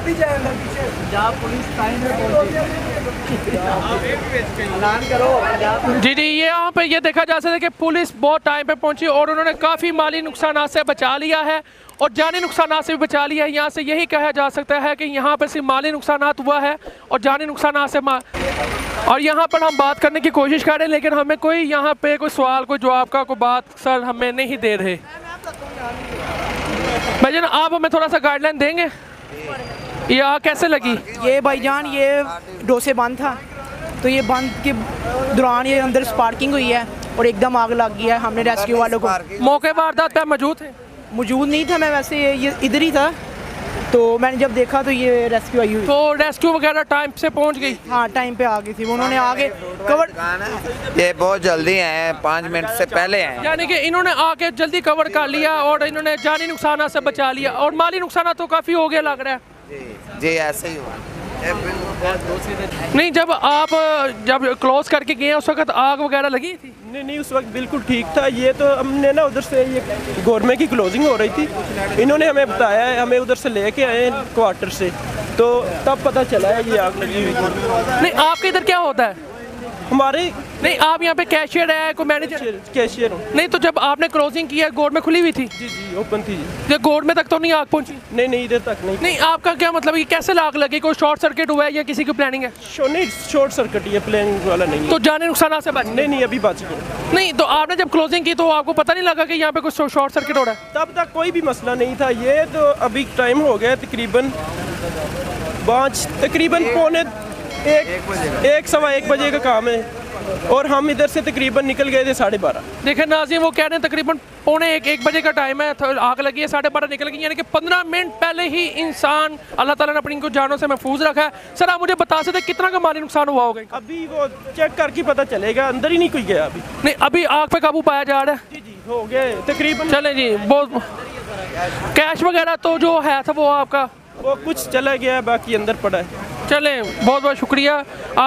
जी जी, ये यहाँ पे ये देखा जा सकता है कि पुलिस बहुत टाइम पे पहुंची और उन्होंने काफ़ी माली नुकसान से बचा लिया है और जानी नुकसान से भी बचा लिया है। यहाँ से यही कहा जा सकता है कि यहाँ पे सिर्फ माली नुकसान हुआ है और जानी नुकसान से और यहाँ पर हम बात करने की कोशिश कर रहे हैं, लेकिन हमें कोई यहाँ पे कोई सवाल कोई जवाब का कोई बात सर हमें नहीं दे रहे। भाईजान आप हमें थोड़ा सा गाइडलाइन देंगे, ये कैसे लगी? ये भाईजान ये डोसे बंद था, तो ये बंद के दौरान ये अंदर स्पार्किंग हुई है और एकदम आग लग गई है। हमने रेस्क्यू वालों को मौके वारदात पे मौजूद नहीं था, मैं वैसे ये इधर ही था, तो मैंने जब देखा तो ये रेस्क्यू आई हुई। तो रेस्क्यू वगैरह टाइम से पहुंच गई? हाँ टाइम पे आ गई थी, उन्होंने आगे कवर, ये बहुत जल्दी आए, 5 मिनट से पहले आए, यानी कि इन्होंने आके जल्दी कवर कर लिया और इन्होंने जानी नुकसान से बचा लिया और माली नुकसान तो काफ़ी हो गया लग रहा है। जी ऐसे ही हुआ। नहीं, जब क्लोज करके गए उस वक्त आग वगैरह लगी थी? नहीं, उस वक्त बिल्कुल ठीक था। ये तो हमने ना उधर से ये गवर्नमेंट की क्लोजिंग हो रही थी, इन्होंने हमें बताया है, हमें उधर से लेके आए क्वार्टर से, तो तब पता चला है ये आग लगी हुई थी। नहीं, आपके इधर क्या होता है? हमारे नहीं, आप यहाँ पे कैशियर है, कोई मैनेजर? कैशियर। नहीं, तो जब आपने क्लोजिंग किया गोड में खुली हुई थी? जी ओपन थी। ये गोड में तक तो नहीं आग पहुंची? नहीं इधर तक नहीं। नहीं, आपका क्या मतलब, ये कैसे आग लगी? कोई शॉर्ट सर्किट हुआ है या किसी की प्लानिंग है? नहीं, शॉर्ट सर्किट ये प्लानिंग वाला नहीं। तो जाने नुकसान से बच? नहीं अभी बच गए। नहीं, तो आपने जब क्लोजिंग की तो आपको पता नहीं लगा कि यहाँ पे कुछ शॉर्ट सर्किट हो रहा है? तब तक कोई भी मसला नहीं था। ये तो अभी टाइम हो गया तकरीबन 5 पौने 1 बजे का काम है और हम इधर से तकरीबन निकल गए थे 12:30। देखें नाज़रीन, वो कह रहे हैं तकरीबन पौने 1 बजे का टाइम है, आग लगी है 12:30 निकल गई, यानी कि 15 मिनट पहले ही इंसान अल्लाह ताला ने अपनी इनको जानों से महफूज रखा है। सर आप मुझे बता सकते कितना का माली नुकसान हुआ होगा? अभी वो चेक करके पता चलेगा, अंदर ही नहीं कोई गया अभी। नहीं, अभी आग पे काबू पाया जा रहा है? जी हो गए तकरीबन। चले जी, बहुत कैश वगैरह तो जो है था वो आपका वो कुछ चला गया, बाकी अंदर पड़ा है। चलें, बहुत बहुत शुक्रिया आप